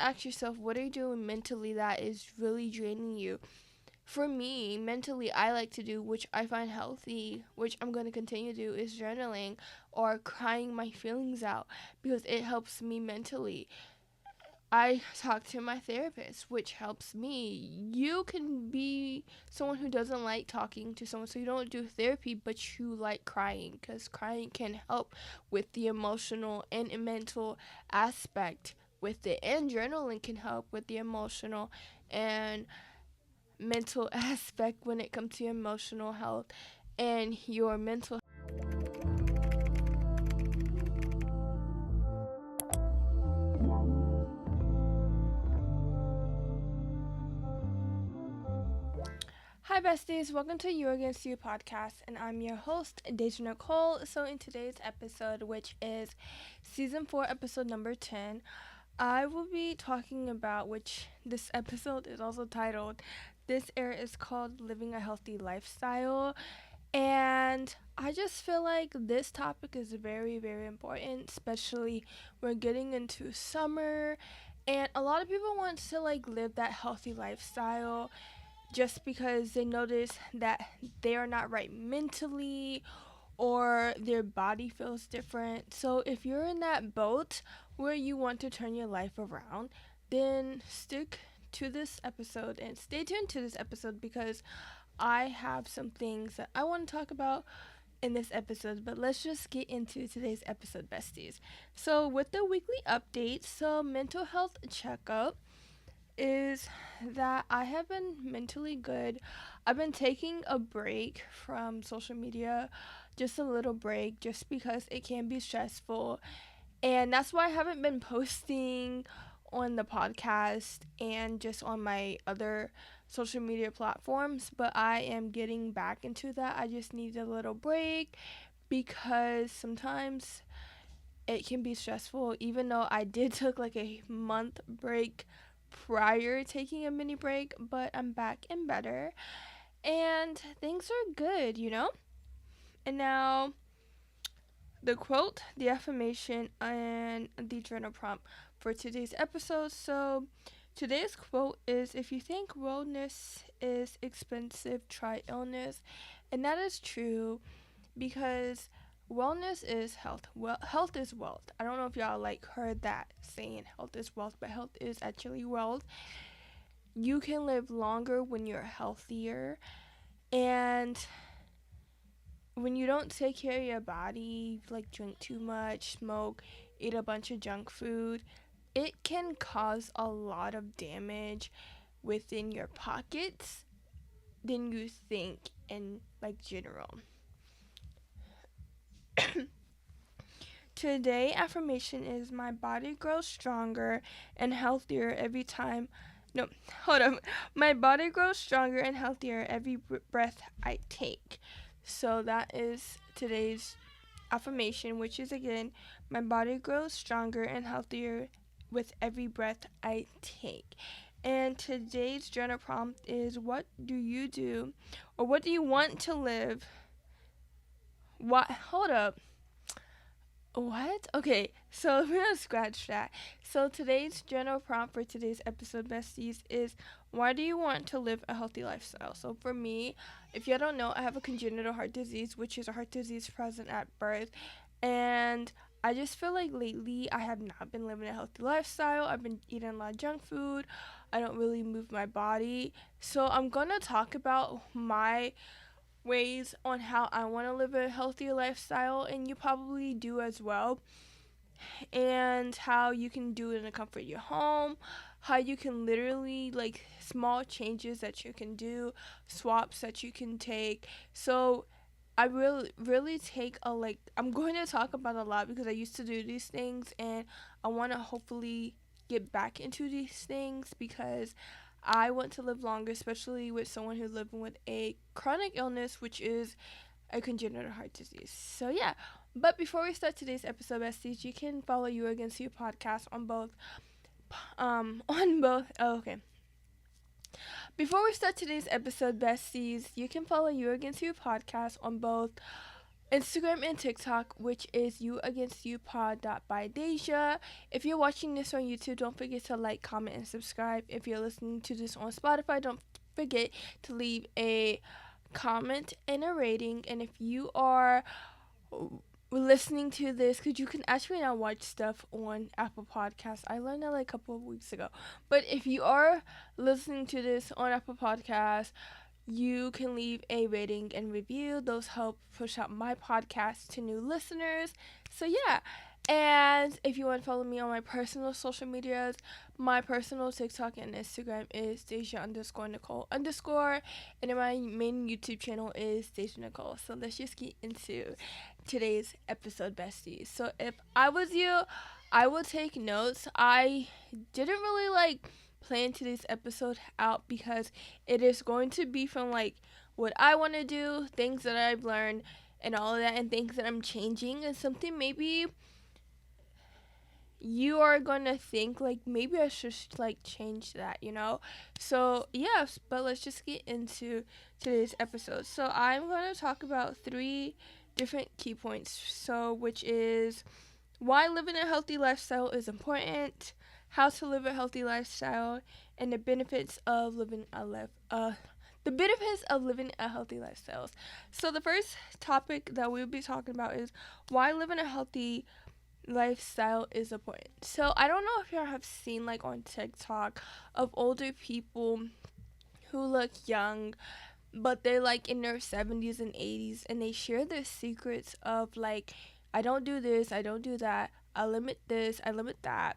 ask yourself, what are you doing mentally that is really draining you? For me, mentally, I like to do, which I find healthy, which I'm going to continue to do, is journaling or crying my feelings out because it helps me mentally. I talk to my therapist, which helps me. You can be someone who doesn't like talking to someone, so you don't do therapy, but you like crying because crying can help with the emotional and mental aspect with it, and journaling can help with the emotional and mental aspect when it comes to your emotional health and your mental. Hi besties, welcome to You Against You podcast, and I'm your host, Deja Nicole. So in today's episode, which is season 4, episode number 10, I will be talking about, which this episode is also titled, this era is called Living a Healthy Lifestyle. And I just feel like this topic is very, very important, especially we're getting into summer, and a lot of people want to like live that healthy lifestyle just because they notice that they are not right mentally or their body feels different. So if you're in that boat where you want to turn your life around, then stick to this episode and stay tuned to this episode because I have some things that I want to talk about in this episode. But let's just get into today's episode, besties. So with the weekly update, so mental health checkup is that I have been mentally good. I've been taking a break from social media, just a little break, just because it can be stressful. And that's why I haven't been posting on the podcast and just on my other social media platforms. But I am getting back into that. I just need a little break because sometimes it can be stressful, even though I did took like a month break prior taking a mini break, but I'm back and better and things are good, you know? And now the quote, the affirmation, and the journal prompt for today's episode. So today's quote is, if you think wellness is expensive, try illness. And that is true because wellness is health. Well, health is wealth. I don't know if y'all like heard that saying, health is wealth, but health is actually wealth. You can live longer when you're healthier, and when you don't take care of your body, like drink too much, smoke, eat a bunch of junk food, it can cause a lot of damage within your pockets than you think in like general. Today affirmation is, my body grows stronger and healthier every time. No, hold on. My body grows stronger and healthier every breath I take. So that is today's affirmation, which is again, my body grows stronger and healthier with every breath I take. And today's journal prompt is, what do you do, or what do you want to live? What? Hold up. What? Okay, so we're gonna scratch that. So today's general prompt for today's episode, besties, is, why do you want to live a healthy lifestyle? So for me, if you don't know, I have a congenital heart disease, which is a heart disease present at birth. And I just feel like lately I have not been living a healthy lifestyle. I've been eating a lot of junk food. I don't really move my body. So I'm gonna talk about my ways on how I want to live a healthier lifestyle, and you probably do as well, and how you can do it in the comfort of your home, how you can literally like small changes that you can do, swaps that you can take. So I really take a like, I'm going to talk about a lot because I used to do these things, and I want to hopefully get back into these things because I want to live longer, especially with someone who's living with a chronic illness, which is a congenital heart disease. So yeah, but before we start today's episode, besties, you can follow You Against You podcast on both, oh, okay. Before we start today's episode, besties, you can follow You Against You podcast on both Instagram and TikTok, which is You Against You Pod by Deja. If you're watching this on YouTube, don't forget to like, comment, and subscribe. If you're listening to this on Spotify, don't forget to leave a comment and a rating. And if you are listening to this, because you can actually now watch stuff on Apple Podcasts. I learned that like a couple of weeks ago. But if you are listening to this on Apple Podcasts, you can leave a rating and review. Those help push out my podcast to new listeners. So yeah. And if you want to follow me on my personal social medias, my personal TikTok and Instagram is Deja_Nicole_. And my main YouTube channel is Deja Nicole. So let's just get into today's episode, besties. So if I was you, I would take notes. I didn't really plan today's episode out because it is going to be from what I want to do, things that I've learned, and all of that, and things that I'm changing, and something maybe you are gonna think maybe I should change that. So yes, but let's just get into today's episode. So I'm gonna talk about 3 different key points. So which is why living a healthy lifestyle is important, how to live a healthy lifestyle, and the benefits of living a healthy lifestyle. So the first topic that we'll be talking about is why living a healthy lifestyle is important. So I don't know if y'all have seen on TikTok of older people who look young, but they're in their 70s and 80s, and they share their secrets of I don't do this, I don't do that, I limit this, I limit that.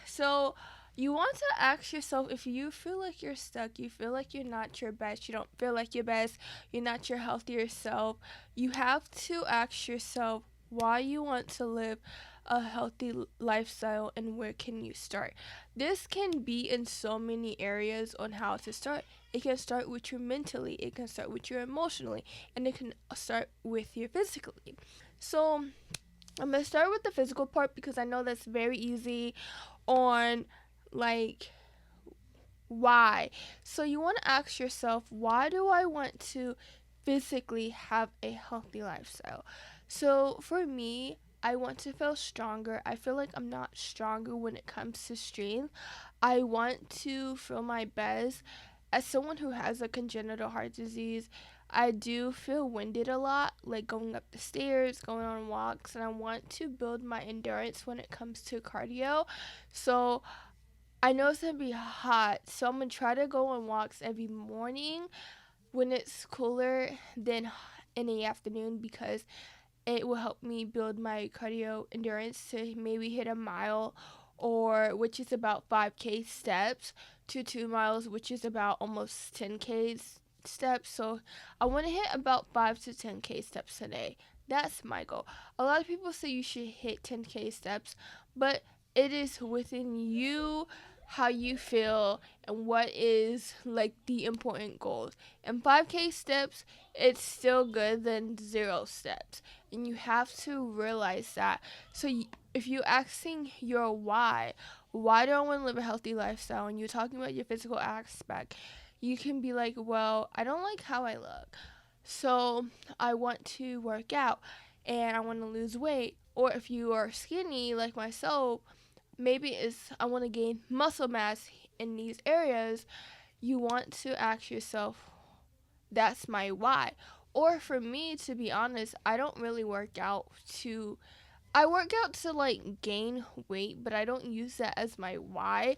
So you want to ask yourself, if you feel like you're stuck, you feel like you're not your best, you don't feel like your best, you're not your healthier self, you have to ask yourself why you want to live a healthy lifestyle and where can you start. This can be in so many areas on how to start. It can start with you mentally, it can start with you emotionally, and it can start with you physically. So I'm going to start with the physical part because I know that's very easy on why. So you want to ask yourself, why do I want to physically have a healthy lifestyle? So for me, I want to feel stronger. I feel like I'm not stronger when it comes to strength. I want to feel my best. As someone who has a congenital heart disease, I do feel winded a lot, going up the stairs, going on walks, and I want to build my endurance when it comes to cardio. So I know it's gonna be hot, so I'm gonna try to go on walks every morning when it's cooler than in the afternoon, because it will help me build my cardio endurance to maybe hit a mile, or which is about 5K steps, to 2 miles, which is about almost 10K steps. So I want to hit about 5 to 10K steps a day. That's my goal. A lot of people say you should hit 10K steps, but it is within you how you feel and what is the important goals. And 5K steps, it's still good than 0 steps, and you have to realize that. So if you're asking your why do I want to live a healthy lifestyle, and you're talking about your physical aspect, you can be well, I don't like how I look, so I want to work out and I want to lose weight. Or if you are skinny like myself, maybe it's I want to gain muscle mass in these areas. You want to ask yourself, that's my why. Or for me, to be honest, I don't really work out to gain weight, but I don't use that as my why.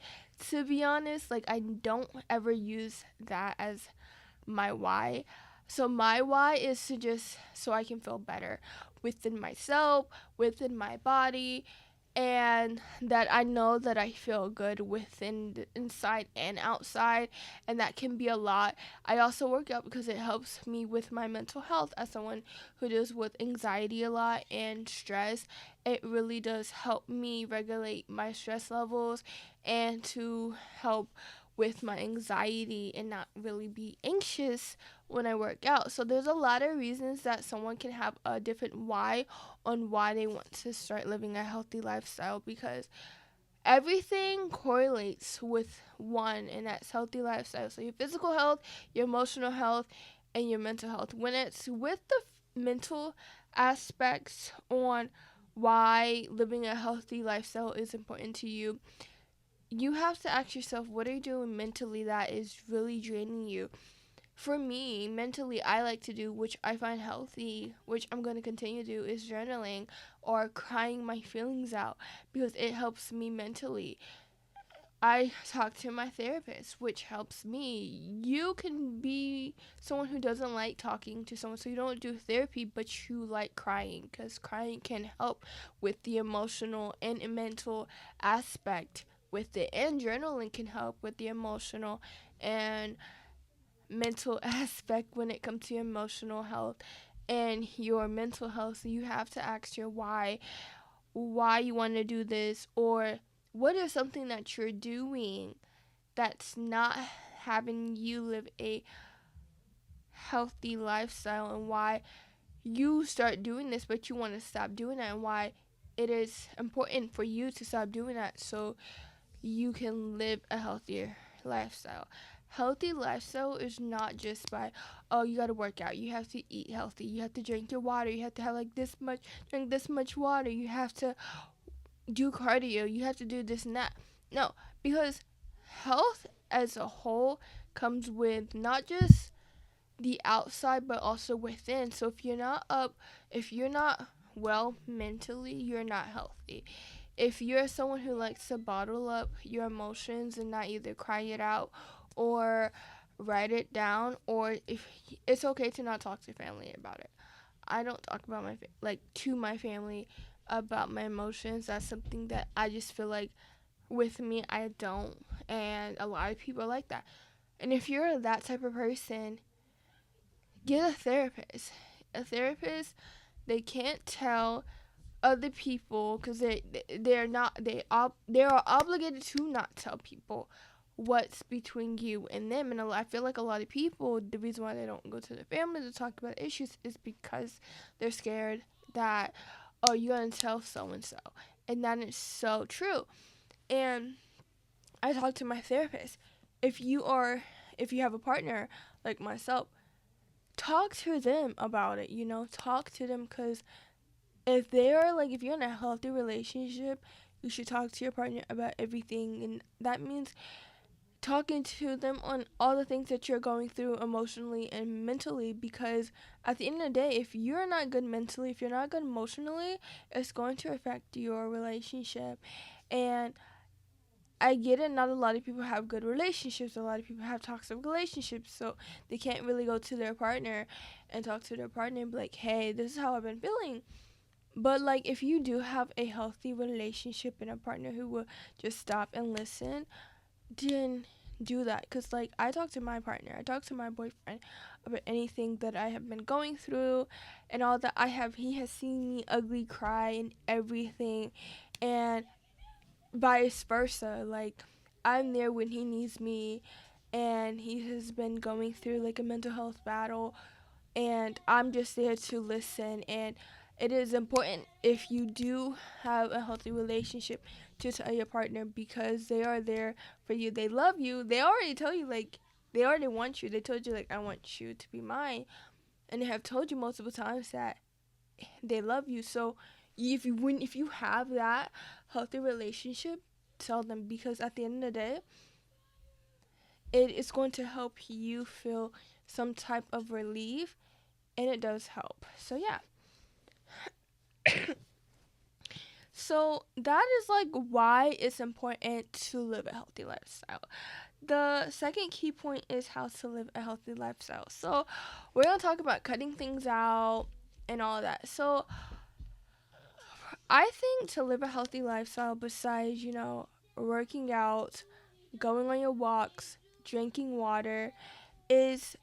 To be honest, I don't ever use that as my why. So my why is to just so I can feel better within myself, within my body, and that I know that I feel good within the inside and outside, and that can be a lot. I also work out because it helps me with my mental health. As someone who deals with anxiety a lot and stress, it really does help me regulate my stress levels and to help with my anxiety and not really be anxious when I work out. So there's a lot of reasons that someone can have a different why on why they want to start living a healthy lifestyle, because everything correlates with one, and that's healthy lifestyle. So your physical health, your emotional health, and your mental health. When it's with mental aspects on why living a healthy lifestyle is important to you, you have to ask yourself, what are you doing mentally that is really draining you? For me, mentally, I like to do, which I find healthy, which I'm going to continue to do, is journaling or crying my feelings out because it helps me mentally. I talk to my therapist, which helps me. You can be someone who doesn't like talking to someone, so you don't do therapy, but you like crying because crying can help with the emotional and mental aspect with it, and journaling can help with the emotional and mental aspect when it comes to your emotional health and your mental health. So you have to ask your why you want to do this, or what is something that you're doing that's not having you live a healthy lifestyle, and why you start doing this but you want to stop doing that, and why it is important for you to stop doing that so you can live a healthier lifestyle. Healthy lifestyle is not just by, oh, you got to work out, you have to eat healthy, you have to drink your water, you have to have like drink this much water, you have to do cardio, you have to do this and that. No, because health as a whole comes with not just the outside but also within. So if you're not well mentally, you're not healthy. If you're someone who likes to bottle up your emotions and not either cry it out or write it down, or if it's okay to not talk to family about it. I don't talk about to my family about my emotions. That's something that I just feel like with me I don't, and a lot of people are like that. And if you're that type of person, get a therapist. A therapist, they can't tell other people because they are obligated to not tell people what's between you and them. And I feel like a lot of people, the reason why they don't go to their family to talk about issues is because they're scared that, oh, you're gonna tell so and so, and that is so true. And I talk to my therapist. if you are if you have a partner like myself, talk to them about it. Talk to them, because if you're in a healthy relationship, you should talk to your partner about everything, and that means talking to them on all the things that you're going through emotionally and mentally, because at the end of the day, if you're not good mentally, if you're not good emotionally, it's going to affect your relationship. And I get it, not a lot of people have good relationships. A lot of people have toxic relationships, so they can't really go to their partner and talk to their partner and be like, hey, this is how I've been feeling. But if you do have a healthy relationship and a partner who will just stop and listen, then do that. Because I talk to my partner, I talk to my boyfriend about anything that I have been going through and all that. He has seen me ugly cry and everything, and vice versa. I'm there when he needs me, and he has been going through a mental health battle, and I'm just there to listen. And it is important, if you do have a healthy relationship, to tell your partner, because they are there for you. They love you. They already tell you, they already want you. They told you, I want you to be mine. And they have told you multiple times that they love you. So if you have that healthy relationship, tell them, because at the end of the day, it is going to help you feel some type of relief, and it does help. So yeah. So that is why it's important to live a healthy lifestyle. The second key point is how to live a healthy lifestyle. So we're going to talk about cutting things out and all that. So I think to live a healthy lifestyle, besides, working out, going on your walks, drinking water, is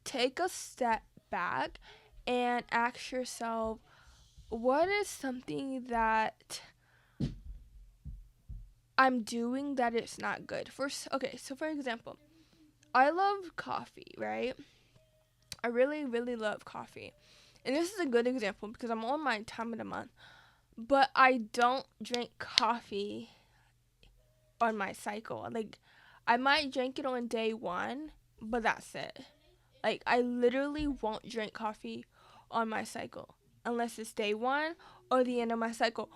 take a step back and ask yourself, what is something that I'm doing that it's not good? Okay, so for example, I love coffee, right? I really, really love coffee. And this is a good example because I'm on my time of the month. But I don't drink coffee on my cycle. I might drink it on day one, but that's it. I literally won't drink coffee on my cycle unless it's day one or the end of my cycle.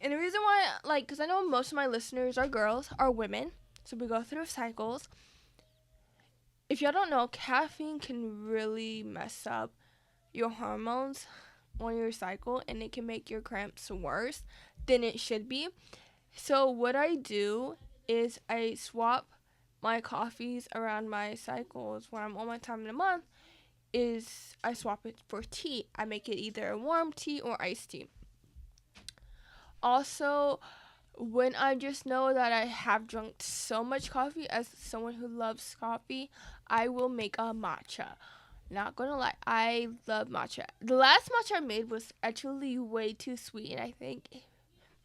And the reason why, like, because I know most of my listeners are girls, are women, so we go through cycles. If y'all don't know, caffeine can really mess up your hormones on your cycle, and it can make your cramps worse than it should be. So what I do is I swap my coffees around my cycles when I'm on my time in the month. Is I swap it for tea. I make it either a warm tea or iced tea. Also, when I just know that I have drunk so much coffee, as someone who loves coffee, I will make a matcha. Not gonna lie, I love matcha. The last matcha I made was actually way too sweet, and I think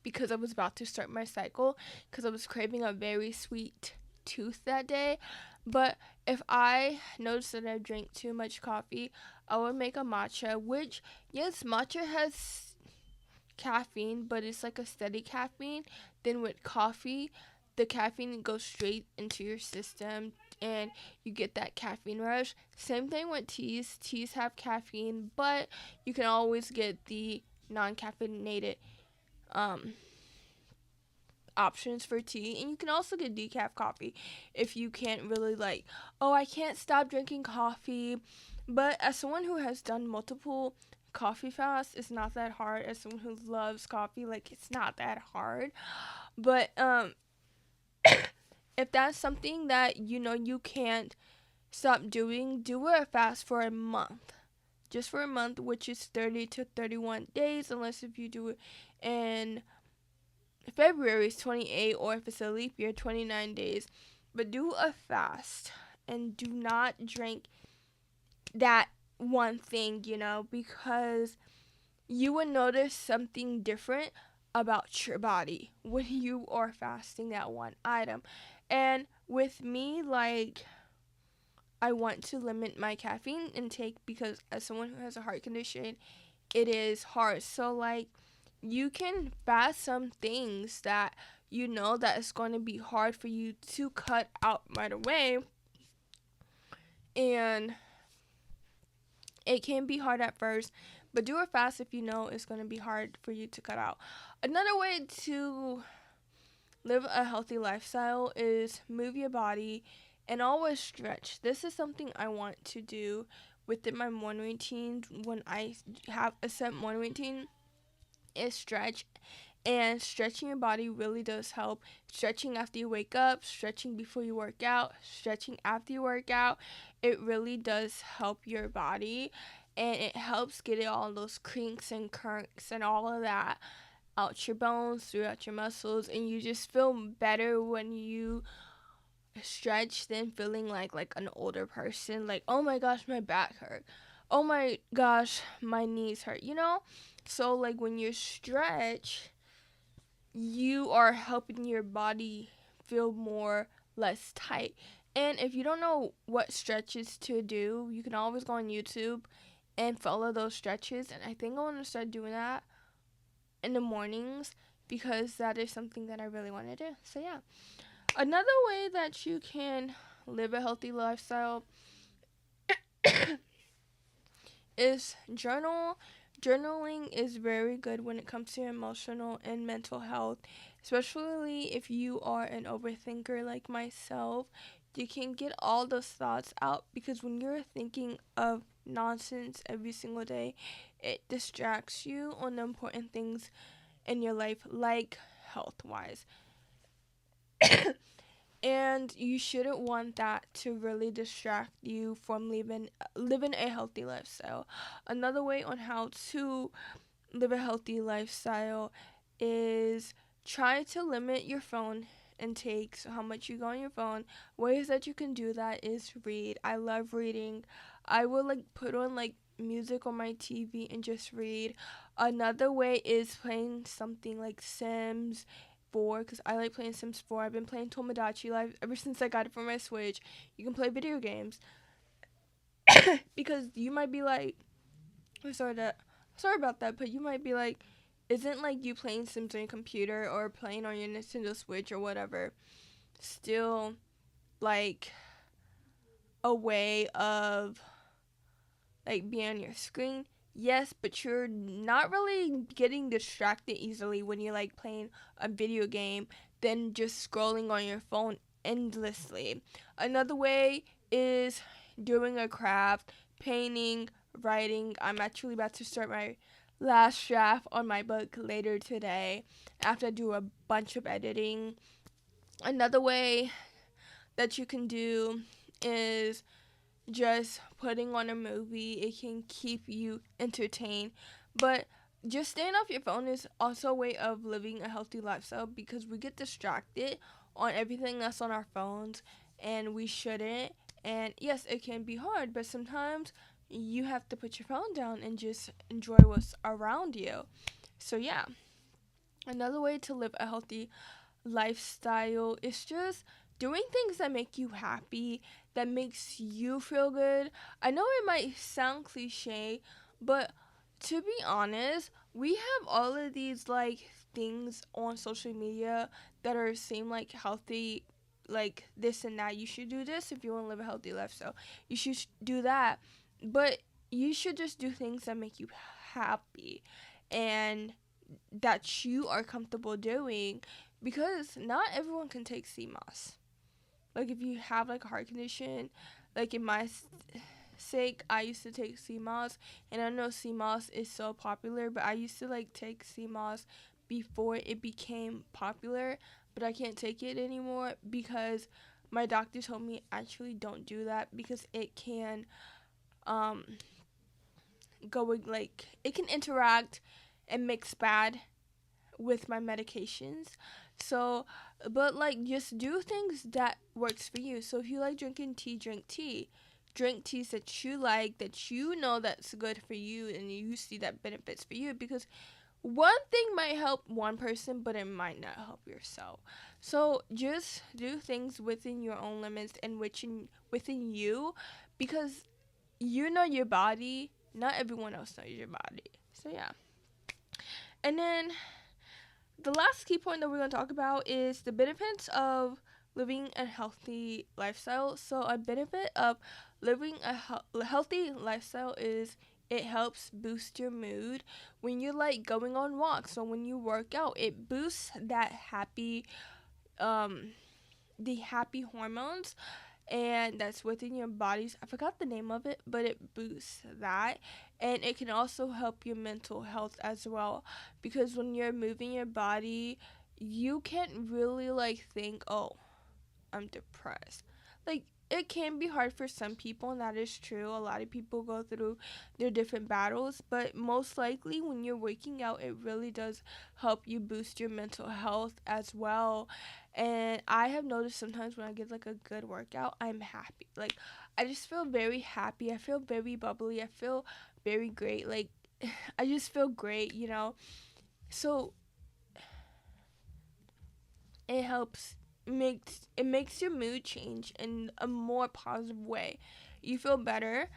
because I was about to start my cycle, because I was craving a very sweet tooth that day. But if I noticed that I drank too much coffee, I would make a matcha, which, yes, matcha has caffeine, but it's like a steady caffeine. Then with coffee, the caffeine goes straight into your system and you get that caffeine rush. Same thing with teas. Teas have caffeine, but you can always get the non-caffeinated um, options for tea, and you can also get decaf coffee if you can't really, like, oh, I can't stop drinking coffee. But as someone who has done multiple coffee fasts, it's not that hard. As someone who loves coffee, like, it's not that hard. But if that's something that you can't stop doing, do a fast for a month, just for a month, which is 30 to 31 days, unless if you do it in February is 28, or if it's a leap year, 29 days. But do a fast and do not drink that one thing, because you would notice something different about your body when you are fasting that one item. And with me, like, I want to limit my caffeine intake because as someone who has a heart condition, it is hard. So, like, you can fast some things that that it's going to be hard for you to cut out right away, and it can be hard at first, but do a fast if you know it's going to be hard for you to cut out. Another way to live a healthy lifestyle is move your body and always stretch. This is something I want to do within my morning routine. When I have a set morning routine, is stretch. And stretching your body really does help. Stretching after you wake up, stretching before you work out, stretching after you work out. It really does help your body. And it helps get it all those crinks and curks and all of that out your bones, throughout your muscles. And you just feel better when you stretch than feeling like an older person. Like, oh my gosh, my back hurt. Oh my gosh, my knees hurt. So, like, when you stretch, you are helping your body feel less tight. And if you don't know what stretches to do, you can always go on YouTube and follow those stretches. And I think I want to start doing that in the mornings because that is something that I really want to do. So, yeah. Another way that you can live a healthy lifestyle is journal. Journaling is very good when it comes to emotional and mental health, especially if you are an overthinker like myself. You can get all those thoughts out because when you're thinking of nonsense every single day, it distracts you on the important things in your life, like health wise. And you shouldn't want that to really distract you from living a healthy lifestyle. Another way on how to live a healthy lifestyle is try to limit your phone intake, so how much you go on your phone. Ways that you can do that is read. I love reading. I will put on music on my TV and just read. Another way is playing something like Sims 4, because I like playing Sims 4. I've been playing Tomodachi Life ever since I got it for my Switch. You can play video games. Because you might be like, sorry about that, but you might be like, isn't you playing Sims on your computer or playing on your Nintendo Switch or whatever still a way of being on your screen? yes, but you're not really getting distracted easily when you're like playing a video game than just scrolling on your phone endlessly. Another way is doing a craft, painting, writing. I'm actually about to start my last draft on my book later today after I do a bunch of editing. Another way that you can do is just putting on a movie. It can keep you entertained, but just staying off your phone is also a way of living a healthy lifestyle because we get distracted on everything that's on our phones and we shouldn't. And yes, it can be hard, but sometimes you have to put your phone down and just enjoy what's around you. So yeah, another way to live a healthy lifestyle is just doing things that make you happy, that makes you feel good. I know it might sound cliche, but to be honest, we have all of these like things on social media that are seem like healthy, like this and that. You should do this if you want to live a healthy lifestyle. You should do that. But you should just do things that make you happy and that you are comfortable doing, because not everyone can take CMOS. Like if you have like a heart condition, like in my sake, I used to take CMOS, and I know CMOS is so popular, but I used to like take CMOS before it became popular, but I can't take it anymore because my doctor told me actually don't do that because it can um like it can interact and mix bad with my medications. So, but like just do things that works for you. So if you like drinking tea, drink tea. Drink teas that you like, that you know that's good for you and you see that benefits for you, because one thing might help one person but it might not help yourself. So just do things within your own limits and within you, because you know your body, not everyone else knows your body. So yeah. And then the last key point that we're going to talk about is the benefits of living a healthy lifestyle. So a benefit of living a healthy lifestyle is it helps boost your mood when you're like going on walks. So when you work out, it boosts that um the happy hormones, and that's within your bodies. I forgot the name of it, but it boosts that. And it can also help your mental health as well, because when you're moving your body, you can't really like think, oh, I'm depressed. Like, it can be hard for some people, and that is true. A lot of people go through their different battles, but most likely when you're working out, it really does help you boost your mental health as well. And I have noticed sometimes when I get like a good workout, I'm happy. Like, I just feel very happy. I feel very bubbly. I feel very great. Like, I just feel great, you know? So it helps makes your mood change in a more positive way. You feel better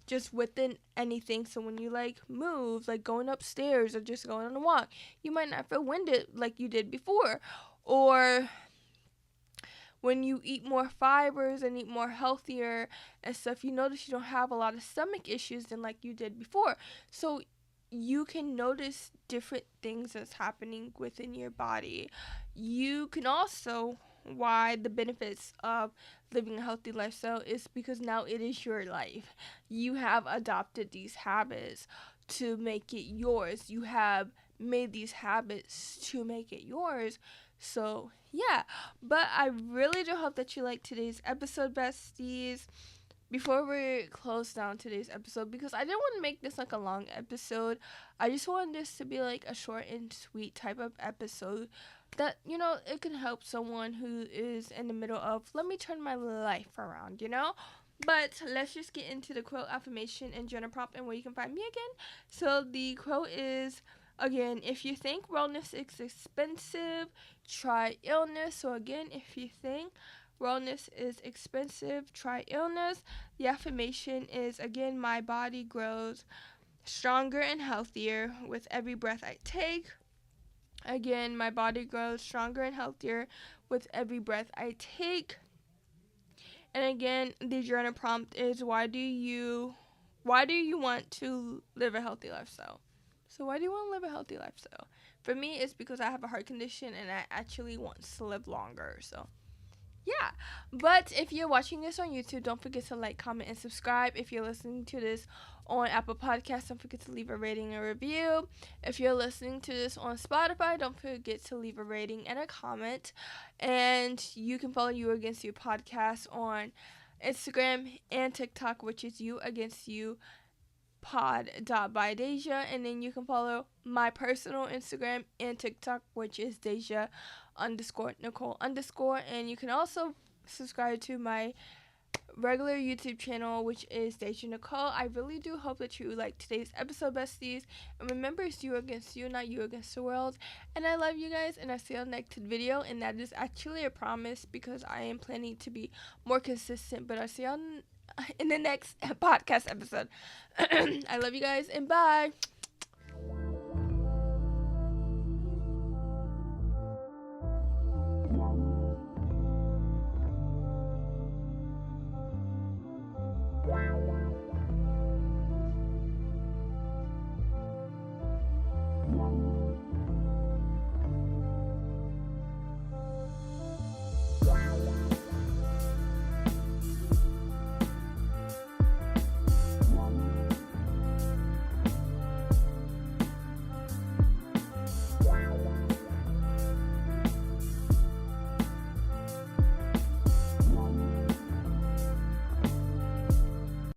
just within anything. So when you like move, like going upstairs or just going on a walk, you might not feel winded like you did before. Or when you eat more fibers and eat more healthier and stuff, you notice you don't have a lot of stomach issues than like you did before. So you can notice different things that's happening within your body. You can also, why the benefits of living a healthy lifestyle is because now it is your life. You have adopted these habits to make it yours. You have made these habits to make it yours. So, yeah. But I really do hope that you like today's episode, besties. Before we close down today's episode, because I didn't want to make this like a long episode, I just wanted this to be like a short and sweet type of episode that, you know, it can help someone who is in the middle of, let me turn my life around, you know? But let's just get into the quote, affirmation, and journal prompt and where you can find me again. So the quote is, again, if you think wellness is expensive, try illness. So again, if you think wellness is expensive, try illness. The affirmation is, again, my body grows stronger and healthier with every breath I take. Again, my body grows stronger and healthier with every breath I take. And again, the journal prompt is, why do you why do you want to live a healthy lifestyle? So why do you want to live a healthy lifestyle? For me, it's because I have a heart condition and I actually want to live longer. So yeah. But if you're watching this on YouTube, don't forget to like, comment, and subscribe. If you're listening to this on Apple Podcasts, don't forget to leave a rating and a review. If you're listening to this on Spotify, don't forget to leave a rating and a comment. And you can follow You Against You podcast on Instagram and TikTok, which is You Against You pod.bydeja, and then you can follow my personal Instagram and TikTok, which is Deja underscore Nicole underscore, and you can also subscribe to my regular YouTube channel, which is Deja Nicole. I really do hope that you like today's episode, besties, and remember, it's you against you, not you against the world. And I love you guys, and I see you on the next video, and that is actually a promise because I am planning to be more consistent. But I'll see you in the next podcast episode. I love you guys, and bye.